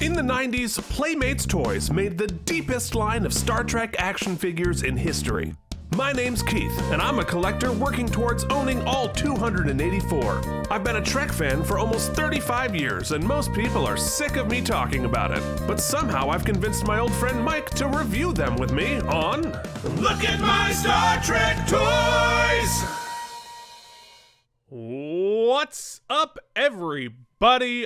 In the 90s, Playmates Toys made the deepest line of Star Trek action figures in history. My name's Keith, and I'm a collector working towards owning all 284. I've been a Trek fan for almost 35 years, and most people are sick of me talking about it. But somehow I've convinced my old friend Mike to review them with me on Look at My Star Trek Toys! What's up, everybody?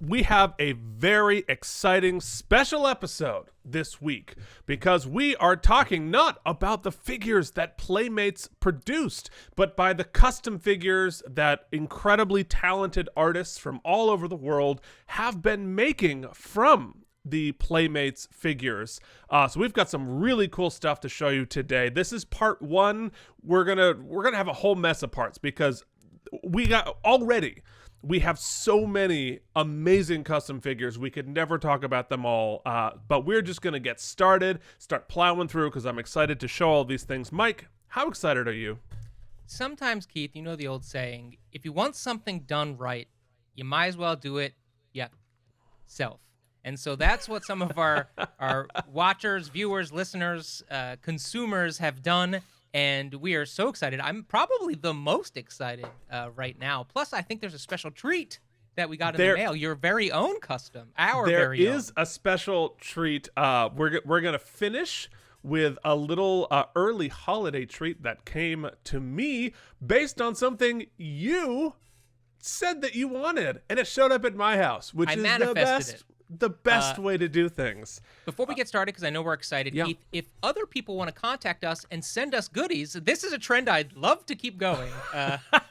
We have a very exciting special episode this week because we are talking not about the figures that Playmates produced, but by the custom figures that incredibly talented artists from all over the world have been making from the Playmates figures. So we've got some really cool stuff to show you today. This is part one. We're gonna have a whole mess of parts because we have so many amazing custom figures. We could never talk about them all, but we're just going to get started, start plowing through because I'm excited to show all these things. Mike, how excited are you? Sometimes, Keith, you know the old saying, if you want something done right, you might as well do it yourself. And so that's what some of our watchers, viewers, listeners, consumers have done. And we are so excited. I'm probably the most excited right now. Plus, I think there's a special treat that we got in the mail. Your very own custom. There is a special treat. We're going to finish with a little early holiday treat that came to me based on something you said that you wanted. And it showed up at my house, which is the best way to do things. Before we get started, because I know we're excited, Keith, if other people want to contact us and send us goodies, this is a trend I'd love to keep going.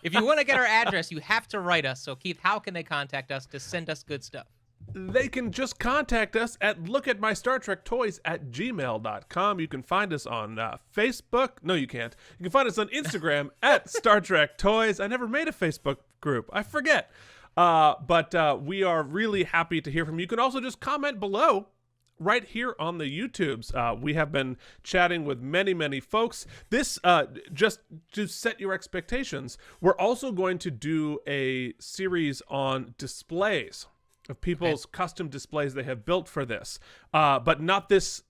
If you want to get our address, you have to write us. So, Keith, how can they contact us to send us good stuff? They can just contact us at lookatmystartrektoys@gmail.com. You can find us on Facebook. No, you can't. You can find us on Instagram at Star Trek Toys. I never made a Facebook group. I forget. But we are really happy to hear from you. You can also just comment below right here on the YouTubes. We have been chatting with many folks. This, just to set your expectations, we're also going to do a series on displays of people's custom displays they have built for this, but not this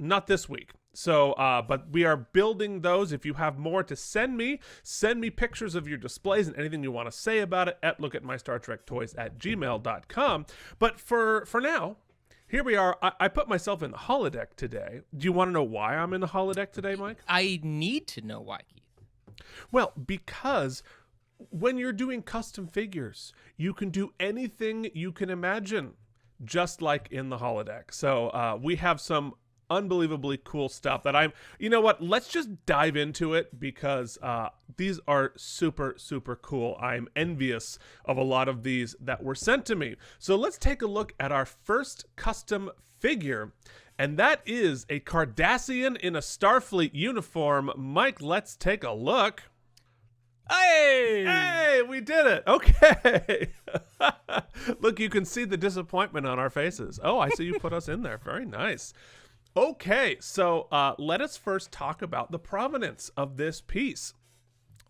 week. So, but we are building those. If you have more to send me pictures of your displays and anything you want to say about it at lookatmystartrektoys@gmail.com. But for now, here we are. I put myself in the holodeck today. Do you want to know why I'm in the holodeck today, Mike? I need to know why, Keith. Well, because when you're doing custom figures, you can do anything you can imagine, just like in the holodeck. So we have some unbelievably cool stuff that you know what, let's just dive into it because these are super cool. I'm envious of a lot of these that were sent to me. So let's take a look at our first custom figure, and that is a Cardassian in a Starfleet uniform. Mike, let's take a look. Hey, we did it. Okay. Look, you can see the disappointment on our faces. Oh, I see you put us in there. Very nice. Okay, so let us first talk about the provenance of this piece.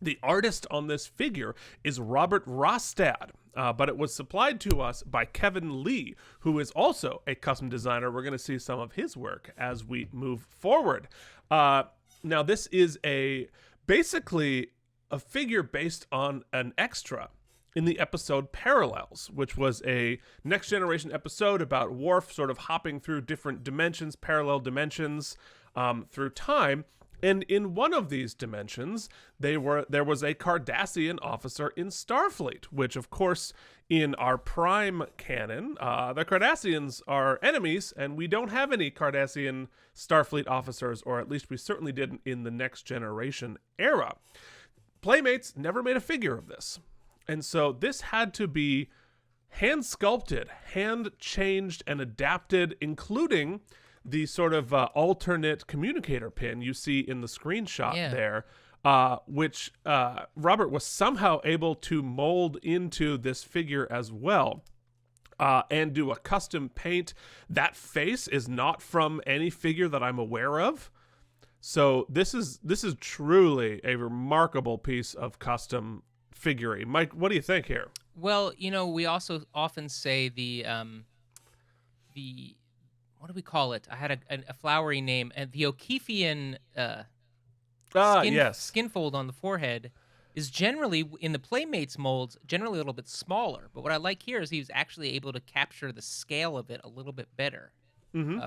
The artist on this figure is Robert Rostad, but it was supplied to us by Kevin Leigh, who is also a custom designer. We're going to see some of his work as we move forward. Now, this is basically a figure based on an extra in the episode Parallels, which was a Next Generation episode about Worf sort of hopping through different dimensions, parallel dimensions, through time. And in one of these dimensions, there was a Cardassian officer in Starfleet, which, of course, in our Prime canon, the Cardassians are enemies, and we don't have any Cardassian Starfleet officers, or at least we certainly didn't in the Next Generation era. Playmates never made a figure of this. And so this had to be hand sculpted, hand changed, and adapted, including the sort of alternate communicator pin you see in the screenshot there, which Robert was somehow able to mold into this figure as well. And do a custom paint. That face is not from any figure that I'm aware of. So this is truly a remarkable piece of custom figurine. Mike, what do you think here? Well, you know, we also often say the what do we call it? I had a flowery name, the O'Keefean Yes. skin fold on the forehead is generally in the Playmates molds generally a little bit smaller. But what I like here is he was actually able to capture the scale of it a little bit better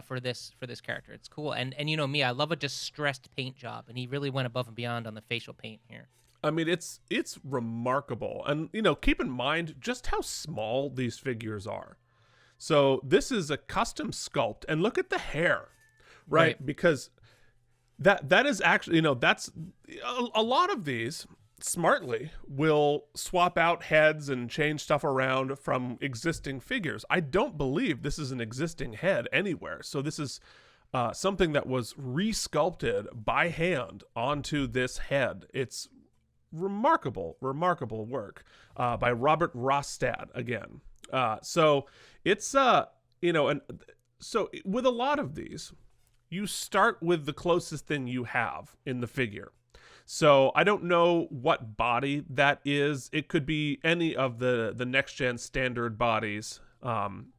for this character. It's cool, and you know me, I love a distressed paint job, and he really went above and beyond on the facial paint here. I mean, it's remarkable. And, you know, keep in mind just how small these figures are. So this is a custom sculpt. And look at the hair, right? Because that is actually, you know, that's a lot of these smartly will swap out heads and change stuff around from existing figures. I don't believe this is an existing head anywhere. So this is something that was re-sculpted by hand onto this head. It's remarkable work by Robert Rostad again. So it's you know, and so with a lot of these, you start with the closest thing you have in the figure. So I don't know what body that is. It could be any of the next gen standard bodies. And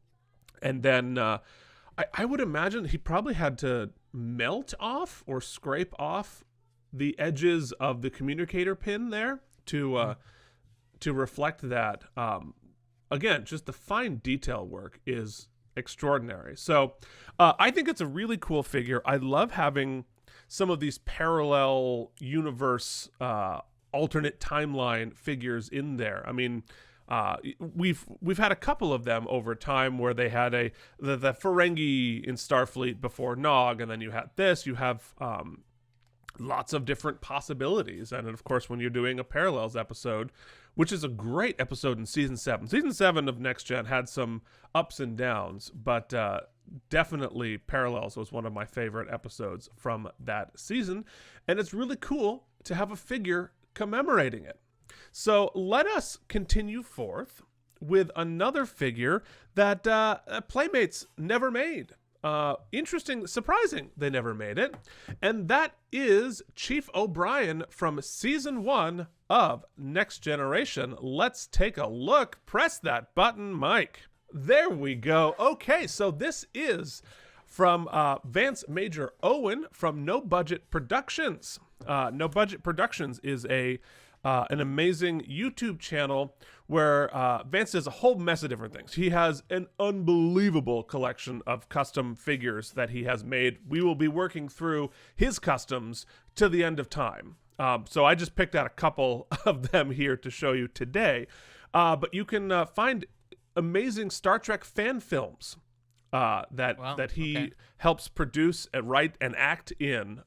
then I would imagine he probably had to melt off or scrape off the edges of the communicator pin there to reflect that. Again, just the fine detail work is extraordinary. So I think it's a really cool figure. I love having some of these parallel universe, alternate timeline figures in there. I mean, we've had a couple of them over time where they had the Ferengi in Starfleet before Nog, and then you had this. You have lots of different possibilities. And of course, when you're doing a Parallels episode, which is a great episode in season 7. Season 7 of Next Gen had some ups and downs, but definitely Parallels was one of my favorite episodes from that season. And it's really cool to have a figure commemorating it. So let us continue forth with another figure that Playmates never made. Interesting, surprising they never made it. And that is Chief O'Brien from season 1 of Next Generation. Let's take a look. Press that button, Mike. There we go. Okay, so this is from Vance Major Owen from No Budget Productions. No Budget Productions is an amazing YouTube channel where Vance does a whole mess of different things. He has an unbelievable collection of custom figures that he has made. We will be working through his customs to the end of time. So I just picked out a couple of them here to show you today. But you can find amazing Star Trek fan films that he helps produce and write and act in.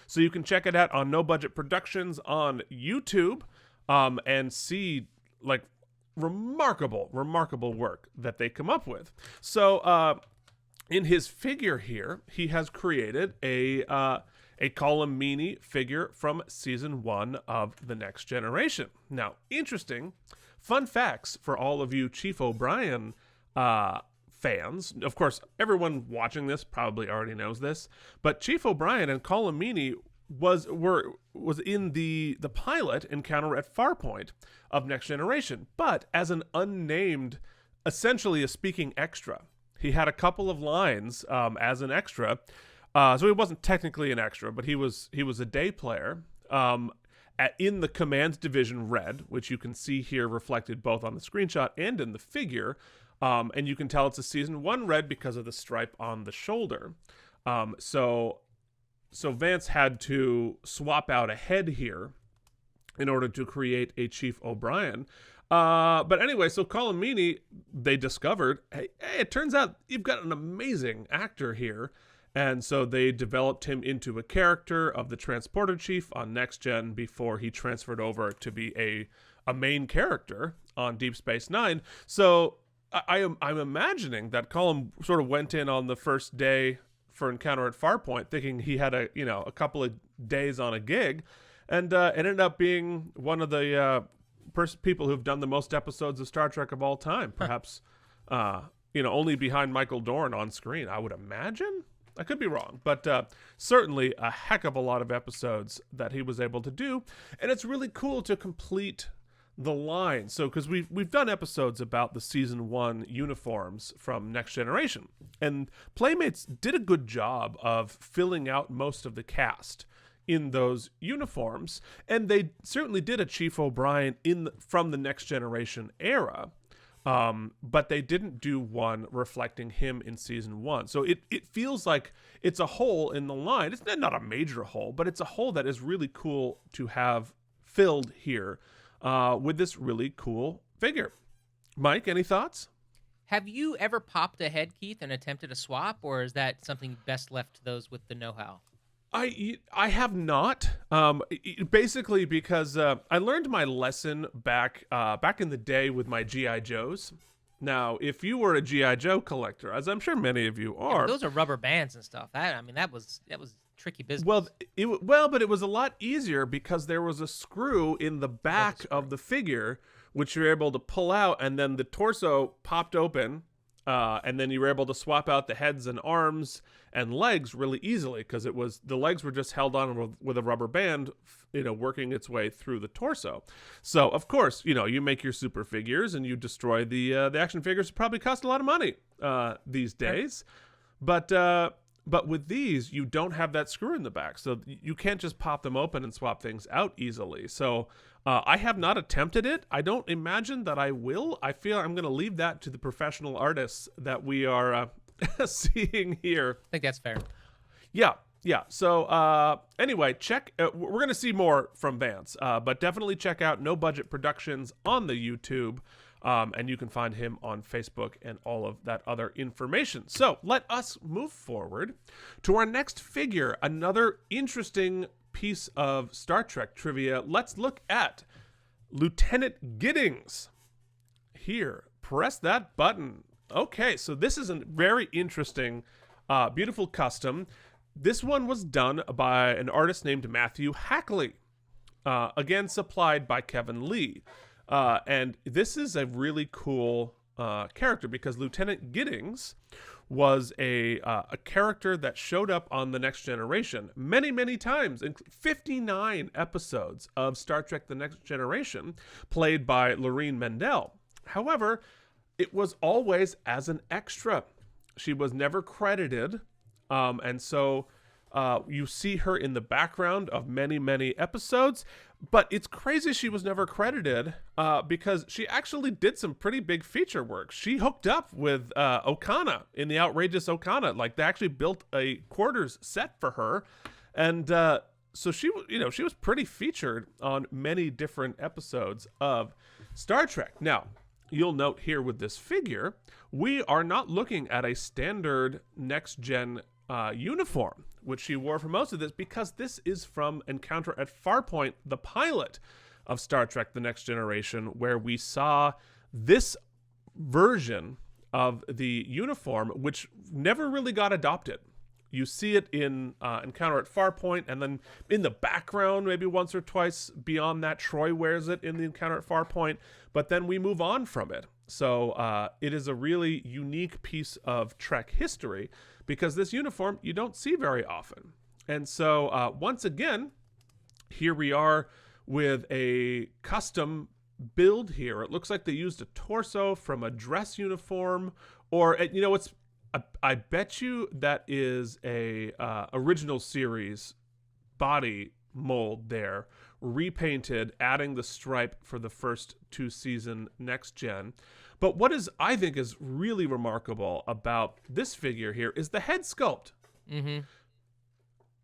So you can check it out on No Budget Productions on YouTube and see like remarkable work that they come up with. So in his figure here, he has created a Colomini figure from season 1 of The Next Generation. Now, interesting fun facts for all of you Chief O'Brien fans. Of course, everyone watching this probably already knows this, but Chief O'Brien and Colomini was in the pilot Encounter at Farpoint of Next Generation, but as an unnamed, essentially a speaking extra. He had a couple of lines as an extra, so he wasn't technically an extra, but he was a day player in the Command Division Red, which you can see here reflected both on the screenshot and in the figure. And you can tell it's a season 1 red because of the stripe on the shoulder. So Vance had to swap out a head here in order to create a Chief O'Brien. But anyway, so Colomini, they discovered, hey, it turns out you've got an amazing actor here. And so they developed him into a character of the Transporter Chief on Next Gen before he transferred over to be a main character on Deep Space Nine. So I'm imagining that Colin sort of went in on the first day for Encounter at Farpoint thinking he had a couple of days on a gig, and it ended up being one of the people who've done the most episodes of Star Trek of all time, perhaps only behind Michael Dorn on screen, I would imagine. I could be wrong, but certainly a heck of a lot of episodes that he was able to do, and it's really cool to complete the line. So because we've done episodes about the season 1 uniforms from Next Generation, and Playmates did a good job of filling out most of the cast in those uniforms, and they certainly did a Chief O'Brien from the Next Generation era. But they didn't do one reflecting him in season 1. So it feels like it's a hole in the line. It's not a major hole, but it's a hole that is really cool to have filled here with this really cool figure. Mike, any thoughts? Have you ever popped ahead, Keith, and attempted a swap, or is that something best left to those with the know-how? I have not, basically because I learned my lesson back in the day with my G.I. Joes. Now, if you were a G.I. Joe collector, as I'm sure many of you are, those are rubber bands and stuff. That was tricky business. But it was a lot easier because there was a screw in the back of the figure, which you're able to pull out, and then the torso popped open. And then you were able to swap out the heads and arms and legs really easily because the legs were just held on with a rubber band, working its way through the torso. So of course, you make your super figures and you destroy the action figures. Probably cost a lot of money these days, but with these you don't have that screw in the back, so you can't just pop them open and swap things out easily. So I have not attempted it. I don't imagine that I will. I feel I'm going to leave that to the professional artists that we are seeing here. I think that's fair. Yeah. So anyway, we're going to see more from Vance, but definitely check out No Budget Productions on the YouTube, and you can find him on Facebook and all of that other information. So let us move forward to our next figure, another interesting piece of Star Trek trivia. Let's look at Lieutenant Giddings. Here, press that button. Okay, so this is a very interesting, beautiful custom. This one was done by an artist named Matthew Hackley, again supplied by Kevin Leigh. And this is a really cool character because Lieutenant Giddings was a character that showed up on The Next Generation many times, in 59 episodes of Star Trek The Next Generation, played by Lorene Mendel. However, it was always as an extra. She was never credited, and so you see her in the background of many episodes, but it's crazy she was never credited because she actually did some pretty big feature work. She hooked up with Okana in the Outrageous Okana. Like, they actually built a quarters set for her, and so she was pretty featured on many different episodes of Star Trek. Now, you'll note here with this figure, we are not looking at a standard Next Gen uniform, which she wore for most of this, because this is from Encounter at Farpoint, the pilot of Star Trek The Next Generation, where we saw this version of the uniform, which never really got adopted. You see it in Encounter at Farpoint, and then in the background maybe once or twice beyond that. Troy wears it in the Encounter at Farpoint, but then we move on from it. So it is a really unique piece of Trek history, because this uniform you don't see very often. And so once again, here we are with a custom build here. It looks like they used a torso from a dress uniform, or I bet you that is a original series body mold there, repainted, adding the stripe for the first 2-season Next Gen. But what I think is really remarkable about this figure here is the head sculpt. Mm-hmm.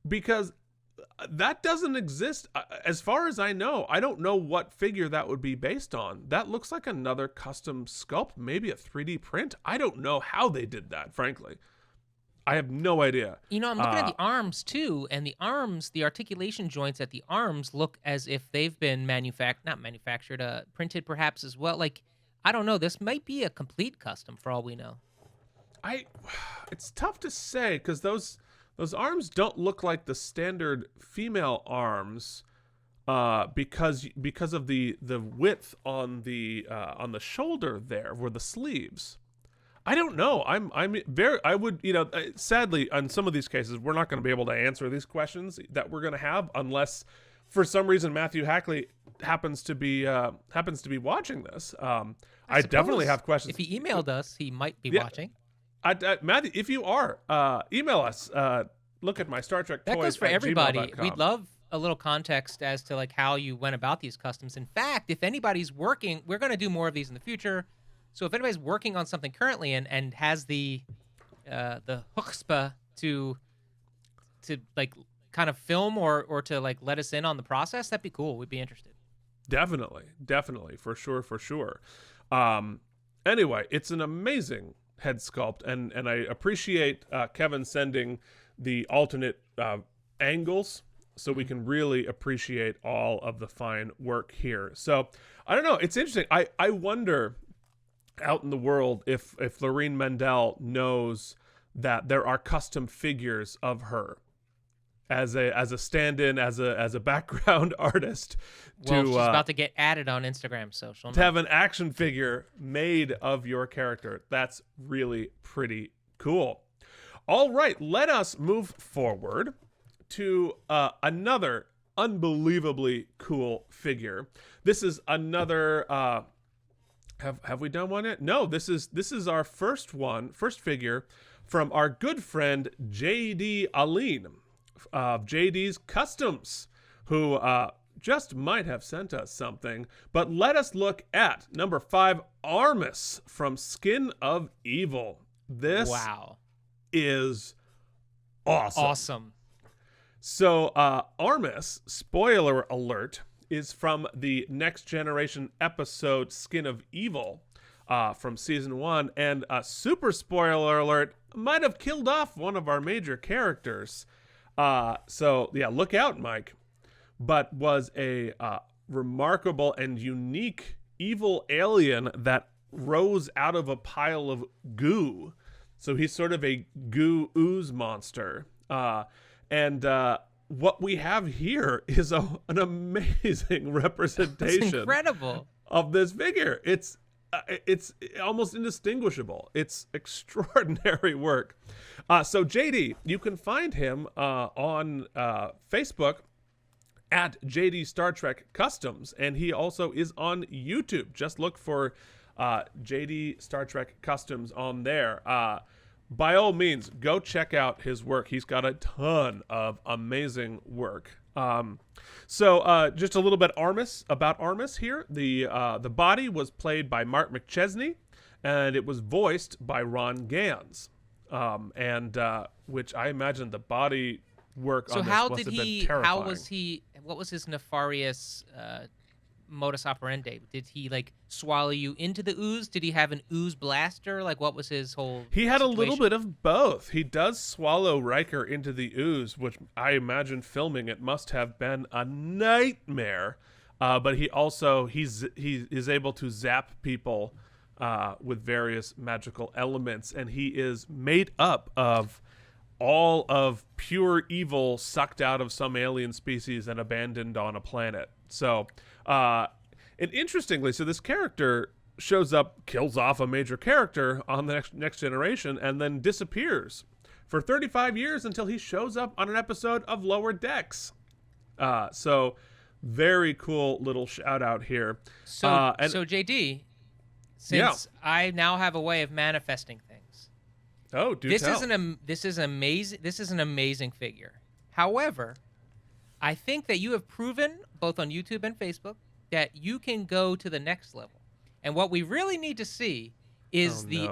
Because that doesn't exist. As far as I know, I don't know what figure that would be based on. That looks like another custom sculpt, maybe a 3D print. I don't know how they did that, frankly. I have no idea. I'm looking at the arms too, and the arms, the articulation joints at the arms look as if they've been printed perhaps as well. Like, I don't know. This might be a complete custom for all we know. It's tough to say, because those arms don't look like the standard female arms, because of the width on the shoulder there, where the sleeves. I don't know. Sadly, on some of these cases, we're not going to be able to answer these questions that we're going to have unless for some reason Matthew Hackley happens to be watching this, I definitely have questions. If he emailed us, he might be watching. Matthew, if you are, email us. Look at my Star Trek That toys goes for at everybody. gmail.com. We'd love a little context as to like how you went about these customs. In fact, if anybody's working, we're going to do more of these in the future. So if anybody's working on something currently and has the chutzpah to like kind of film or to like let us in on the process, that'd be cool. We'd be interested. Definitely, for sure. Anyway, it's an amazing head sculpt, and I appreciate Kevin sending the alternate angles so we can really appreciate all of the fine work here. So I don't know, it's interesting. I wonder out in the world if Lorene Mendel knows that there are custom figures of her as a stand-in, as a background artist. Well, she's about to get added on Instagram, so she'll know. Have an action figure made of your character. That's really pretty cool. All right, let us move forward to another unbelievably cool figure. This is another. Have we done one yet? No. This is our first figure from our good friend J.D. Ealain of JD's Customs, who just might have sent us something. But let us look at number 5, Armus from Skin of Evil. This is awesome. So Armus, spoiler alert, is from the Next Generation episode Skin of Evil from season 1, and super spoiler alert, might have killed off one of our major characters. So yeah, look out, Mike. But was a remarkable and unique evil alien that rose out of a pile of goo. So he's sort of a goo ooze monster. And what we have here is an amazing representation. That's incredible. Of this figure. It's almost indistinguishable. It's extraordinary work. So JD, you can find him on Facebook at JD Star Trek Customs, and he also is on YouTube. Just look for JD Star Trek Customs on there. By all means, go check out his work. He's got a ton of amazing work. So just a little bit about Armus here. The body was played by Mark McChesney, and it was voiced by Ron Gans. Which I imagine the body work on this must have been terrifying. What was his nefarious modus operandi? Did he like swallow you into the ooze? Did he have an ooze blaster? Like, what was his whole He had situation? a little bit of both. He does swallow Riker into the ooze, which I imagine filming it must have been a nightmare. But he is able to zap people with various magical elements, and he is made up of all of pure evil sucked out of some alien species and abandoned on a planet. So, and interestingly, so this character shows up, kills off a major character on the next generation, and then disappears for 35 years until he shows up on an episode of Lower Decks. So very cool little shout out here. So JD, since I now have a way of manifesting things. Oh, this is an amazing figure. However, I think that you have proven both on YouTube and Facebook that you can go to the next level. And what we really need to see is the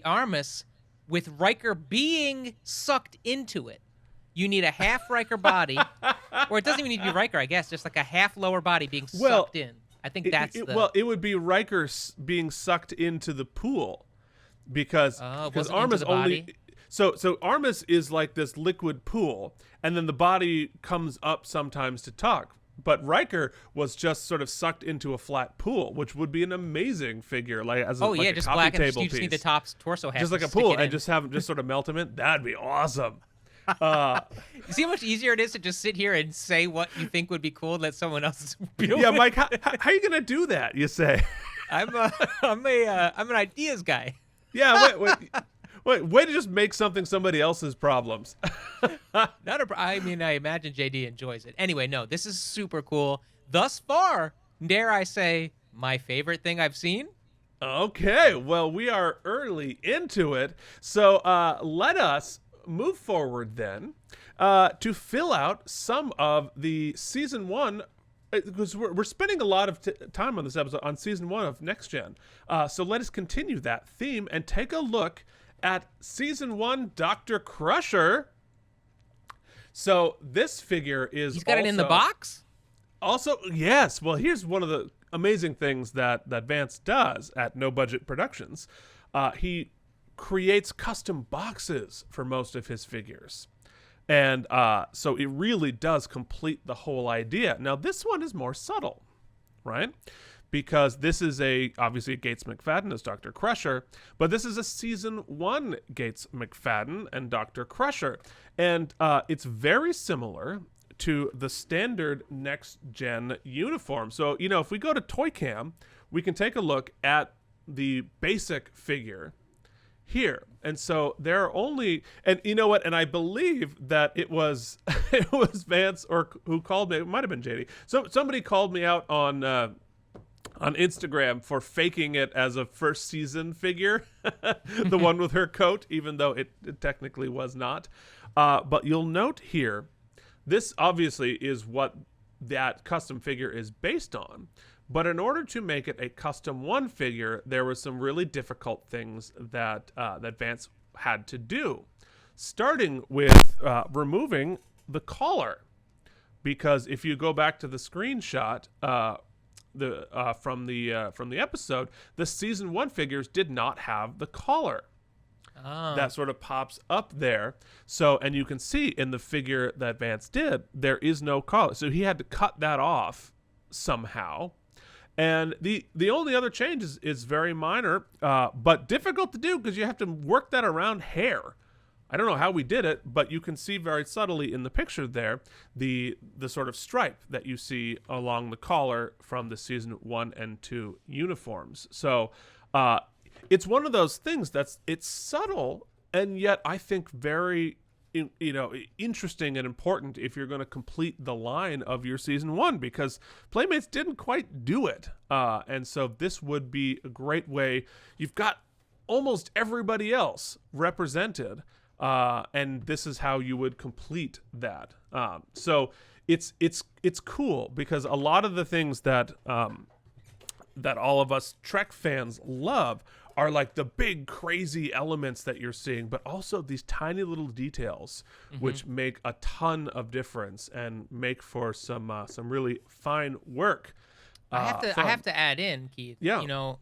Armus with Riker being sucked into it. You need a half Riker body, or it doesn't even need to be Riker, I guess, just like a half lower body being sucked in. I think it would be Riker being sucked into the pool, because Armus only. So Armus is like this liquid pool, and then the body comes up sometimes to talk. But Riker was just sort of sucked into a flat pool, which would be an amazing figure, like as a just coffee black table and piece. You just need the top torso half, just like a pool, and just sort of melt him in. That'd be awesome. You see how much easier it is to just sit here and say what you think would be cool and let someone else do it? Yeah, Mike, how are you gonna do that? You say. I'm an ideas guy. Yeah. Wait. way to just make something somebody else's problems. I mean, I imagine JD enjoys it. Anyway, no, this is super cool. Thus far, dare I say, my favorite thing I've seen. Okay, well, we are early into it, so let us move forward then to fill out some of the season 1, because we're spending a lot of time on this episode on season 1 of Next Gen. So let us continue that theme and take a look at season 1 Dr. Crusher. So this figure is He's got it in the box? Also, yes. Well, here's one of the amazing things that Vance does at No Budget Productions. He creates custom boxes for most of his figures. And so it really does complete the whole idea. Now, this one is more subtle, right? Because this is obviously Gates McFadden as Dr. Crusher, but this is a season 1 Gates McFadden and Dr. Crusher. And it's very similar to the standard Next Gen uniform. So, if we go to Toy Cam, we can take a look at the basic figure here. And so there are only, and you know what, and I believe that it was Vance or who called me, it might have been JD. So somebody called me out on Instagram for faking it as a first season figure, the one with her coat, even though it technically was not. But you'll note here, this obviously is what that custom figure is based on. But in order to make it a custom 1 figure, there were some really difficult things that Vance had to do, starting with removing the collar. Because if you go back to the screenshot from the episode, the season 1 figures did not have the collar. Oh. That sort of pops up there. So, and you can see in the figure that Vance did, there is no collar. So he had to cut that off somehow. And the only other change is very minor, but difficult to do because you have to work that around hair. I don't know how we did it, but you can see very subtly in the picture there the sort of stripe that you see along the collar from the season 1 and 2 uniforms. So it's one of those things it's subtle and yet I think very interesting and important if you're going to complete the line of your season 1, because Playmates didn't quite do it. And so this would be a great way. You've got almost everybody else represented. And this is how you would complete that. So it's cool because a lot of the things that all of us Trek fans love are like the big crazy elements that you're seeing, but also these tiny little details which make a ton of difference and make for some really fine work. I have to add in, Keith. Yeah.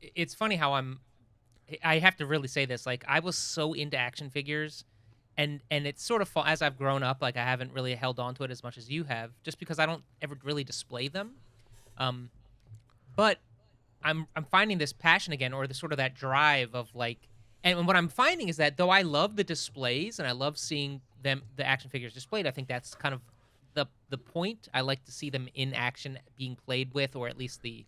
It's funny how I have to really say this. Like, I was so into action figures, and it's sort of as I've grown up, like I haven't really held on to it as much as you have, just because I don't ever really display them. But I'm finding this passion again, or the sort of that drive of like, and what I'm finding is that though I love the displays and I love seeing the action figures displayed, I think that's kind of the point. I like to see them in action being played with, or at least the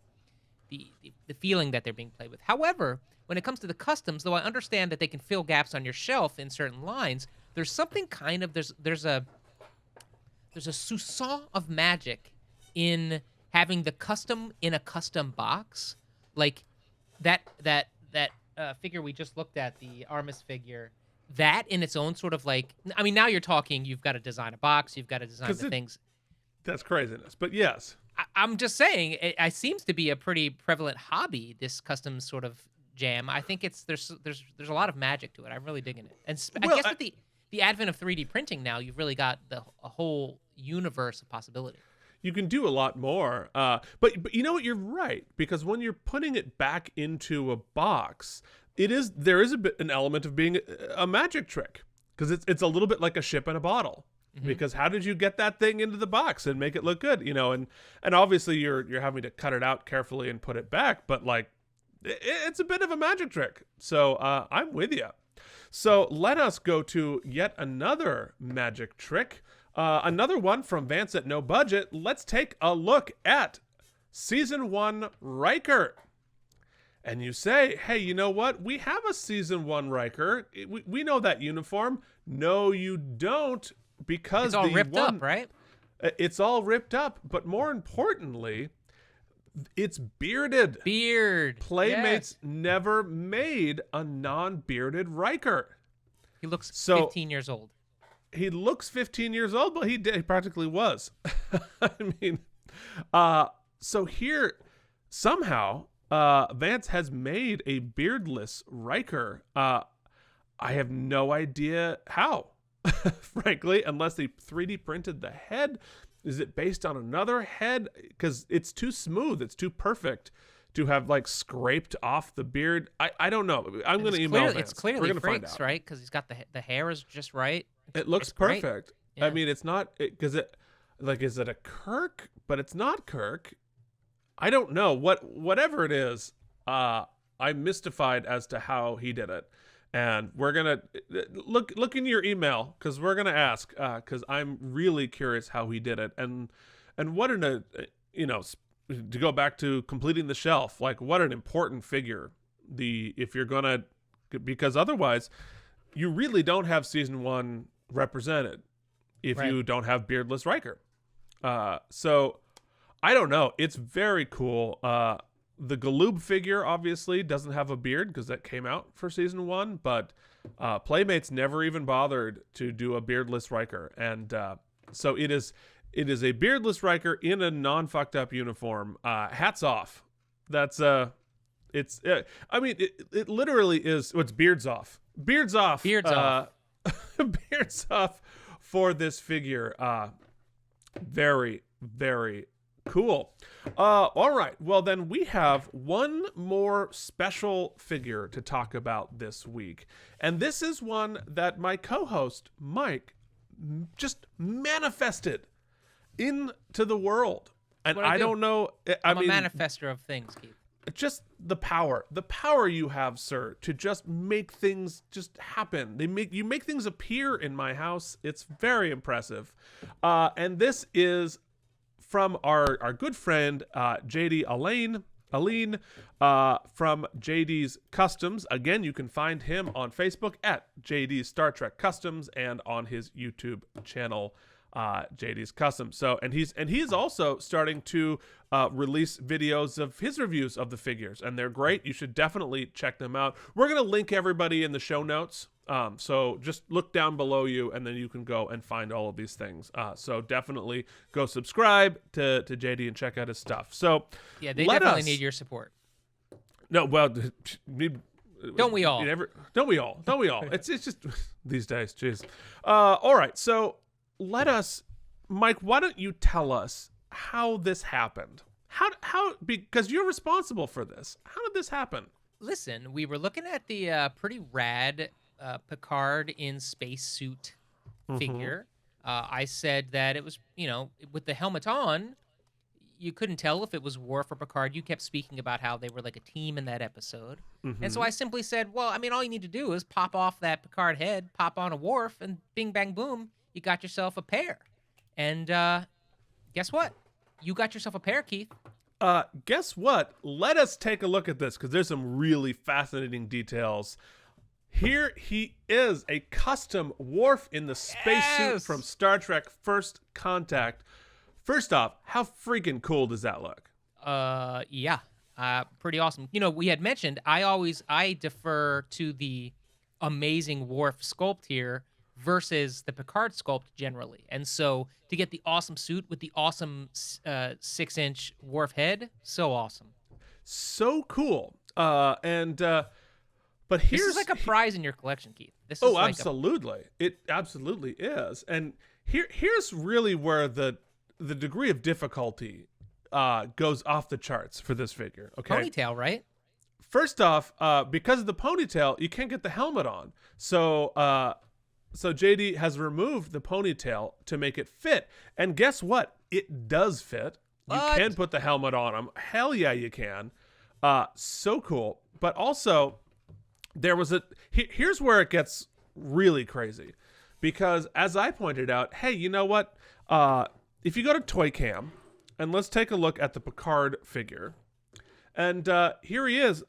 feeling that they're being played with. However, when it comes to the customs, though I understand that they can fill gaps on your shelf in certain lines, there's something kind of there's a soupçon of magic in having the custom in a custom box. Like that figure we just looked at, the Armus figure, that in its own sort of like, I mean, now you're talking, you've got to design a box, you've got to design the things. That's craziness, but yes. I'm just saying, it seems to be a pretty prevalent hobby, this custom sort of jam. I think there's a lot of magic to it. I'm really digging it. And I guess with the advent of 3D printing now, you've really got a whole universe of possibility. You can do a lot more. But you know what? You're right, because when you're putting it back into a box, there is an element of being a magic trick, because it's a little bit like a ship in a bottle. Because how did you get that thing into the box and make it look good? And obviously you're having to cut it out carefully and put it back, but like it's a bit of a magic trick. So I'm with you. So let us go to yet another magic trick. Another one from Vance at No Budget. Let's take a look at Season 1 Riker. and you say, hey, you know what? We have a season 1 Riker. We know that uniform. No, you don't, because It's all ripped up, right? It's all ripped up, but more importantly, it's bearded. Playmates never made a non-bearded Riker. He looks 15 years old. He looks 15 years old, but he practically was. I mean, so here, somehow, Vance has made a beardless Riker. I have no idea how, frankly, unless they 3D printed the head. Is it based on another head? Because it's too smooth. It's too perfect to have like scraped off the beard. I don't know. I'm going to email Vance. It's clearly We're gonna find out. right? Because he's got the hair is just right. It looks perfect. Yeah. I mean, it's not because is it a Kirk? But it's not Kirk. I don't know whatever it is. I'm mystified as to how he did it. And we're gonna look in your email because we're gonna ask because I'm really curious how he did it and what to go back to completing the shelf, like what an important figure if you're gonna, because otherwise you really don't have season 1 represented if you don't have beardless Riker. So I don't know. It's very cool. The Galoob figure obviously doesn't have a beard because that came out for season 1, but Playmates never even bothered to do a beardless Riker, and so it is a beardless Riker in a non-fucked up uniform. Hats off. That's it's. I mean, it literally is. It's beards off. Beards off. Beards off. Beards off for this figure. Very, very cool. All right. Well, then we have one more special figure to talk about this week. And this is one that my co-host, Mike, just manifested into the world. And I don't know. I'm a manifester of things, Keith. Just the power you have, sir, to just make things just happen. You make things appear in my house. It's very impressive. And this is from our good friend, JD Ealain, from JD's Customs. Again, you can find him on Facebook at JD's Star Trek Customs and on his YouTube channel, JD's Customs. So, and he's also starting to release videos of his reviews of the figures, and they're great. You should definitely check them out. We're going to link everybody in the show notes. So just look down below you, and then you can go and find all of these things. So definitely go subscribe to JD and check out his stuff. So yeah, they definitely need your support. No, well, don't we all? Don't we all? It's just these days. Jeez. All right. So let us, Mike. Why don't you tell us how this happened? How because you're responsible for this. How did this happen? Listen, we were looking at the pretty rad Picard in spacesuit figure. I said that it was, with the helmet on, you couldn't tell if it was Worf or Picard. You kept speaking about how they were like a team in that episode. And so I simply said, well, I mean, all you need to do is pop off that Picard head, pop on a Worf, and bing, bang, boom, you got yourself a pair. And guess what? You got yourself a pair, Keith. Guess what? Let us take a look at this because there's some really fascinating details. Here he is, a custom Worf in the spacesuit from Star Trek First Contact. First off, how freaking cool does that look? Yeah, pretty awesome. We had mentioned I defer to the amazing Worf sculpt here versus the Picard sculpt generally. And so to get the awesome suit with the awesome 6-inch Worf head, so awesome. So cool. But this is like a prize in your collection, Keith. This is absolutely. It absolutely is. And here's really where the degree of difficulty goes off the charts for this figure. Okay. Ponytail, right? First off, because of the ponytail, you can't get the helmet on. So JD has removed the ponytail to make it fit. And guess what? It does fit. You can put the helmet on him. Hell yeah, you can. So cool. But also, there was here's where it gets really crazy. Because as I pointed out, hey, you know what? If you go to Toy Cam, and let's take a look at the Picard figure. And here he is.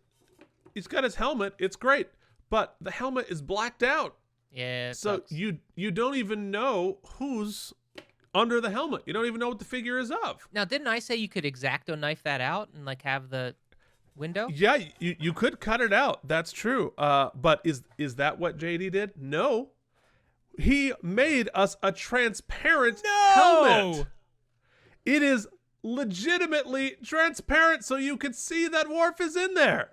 he's got his helmet. It's great, but the helmet is blacked out. Yeah. So sucks. you don't even know who's under the helmet. You don't even know what the figure is of. Now, didn't I say you could X-Acto knife that out and like have the window? Yeah, you could cut it out. That's true. But is that what JD did? No. He made us a transparent helmet. It is legitimately transparent, so you could see that Worf is in there.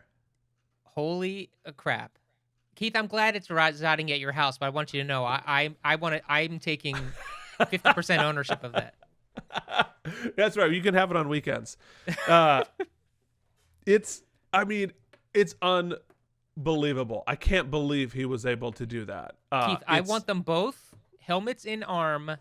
Holy crap. Keith, I'm glad it's residing at your house, but I want you to know I'm taking 50% ownership of that. That's right. You can have it on weekends. It's unbelievable. I can't believe he was able to do that. Keith, I want them both, helmets in arm,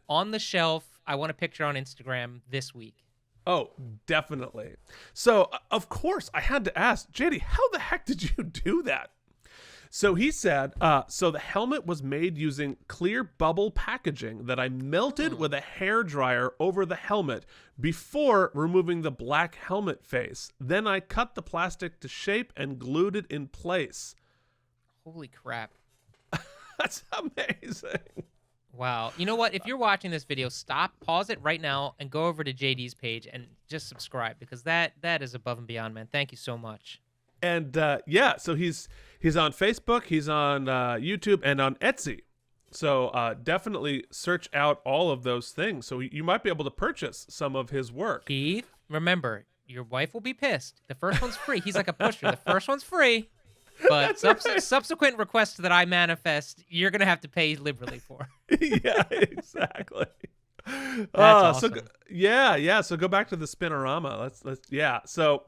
on the shelf. I want a picture on Instagram this week. Oh, definitely. So, of course, I had to ask, JD, how the heck did you do that? So he said, so the helmet was made using clear bubble packaging that I melted with a hairdryer over the helmet before removing the black helmet face. Then I cut the plastic to shape and glued it in place. Holy crap. That's amazing. Wow. You know what? If you're watching this video, stop, pause it right now, and go over to JD's page and just subscribe, because that is above and beyond, man. Thank you so much. And so he's on Facebook, he's on YouTube, and on Etsy. So definitely search out all of those things. So you might be able to purchase some of his work. Keith, remember, your wife will be pissed. The first one's free. He's like a pusher. The first one's free. But subsequent requests that I manifest, you're going to have to pay liberally for. Yeah, exactly. That's awesome. So go back to the Spinorama. Let's. So,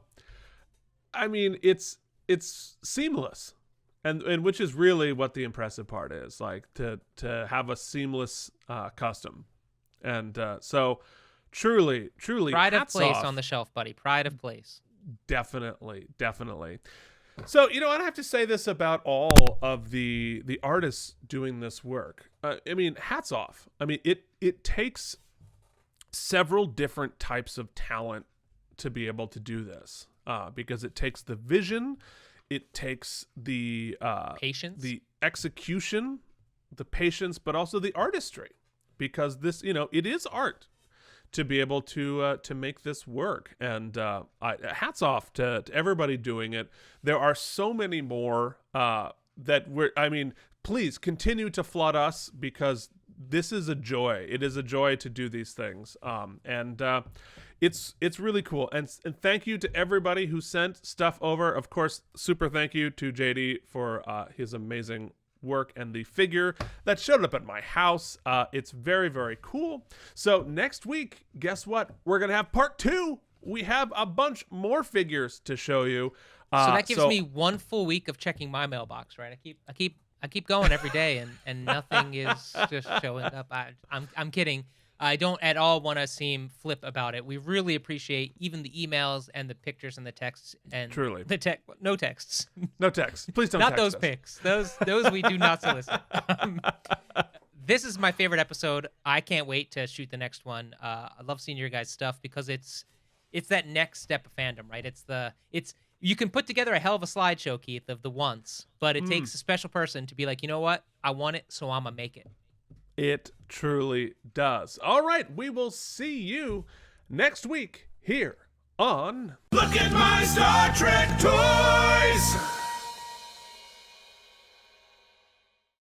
I mean, it's seamless, and which is really what the impressive part is, like to have a seamless custom, and so truly pride of place off. on the shelf, buddy. Pride of place. Definitely. So, I have to say this about all of the artists doing this work. I mean, hats off. I mean, it takes several different types of talent to be able to do this, because it takes the vision, it takes the Patience, the execution, the patience, but also the artistry, because this, it is art to be able to make this work. And hats off to everybody doing it. There are so many more please continue to flood us, because this is a joy. It is a joy to do these things. It's really cool. And thank you to everybody who sent stuff over. Of course, super thank you to JD for his amazing work and the figure that showed up at my house. It's very, very cool. So next week, guess what? We're going to have part 2. We have a bunch more figures to show you. So that gives me one full week of checking my mailbox, right? I keep going every day, and nothing is just showing up. I'm kidding. I don't at all want to seem flip about it. We really appreciate even the emails and the pictures and the texts, and truly no texts. No text. Please don't not text those us. pics. Those we do not solicit. This is my favorite episode. I can't wait to shoot the next one. I love seeing your guys' stuff, because it's that next step of fandom, right? You can put together a hell of a slideshow, Keith, of the once, but it takes a special person to be like, you know what? I want it, so I'm gonna make it. It truly does. All right, we will see you next week here on Look at My Star Trek Toys!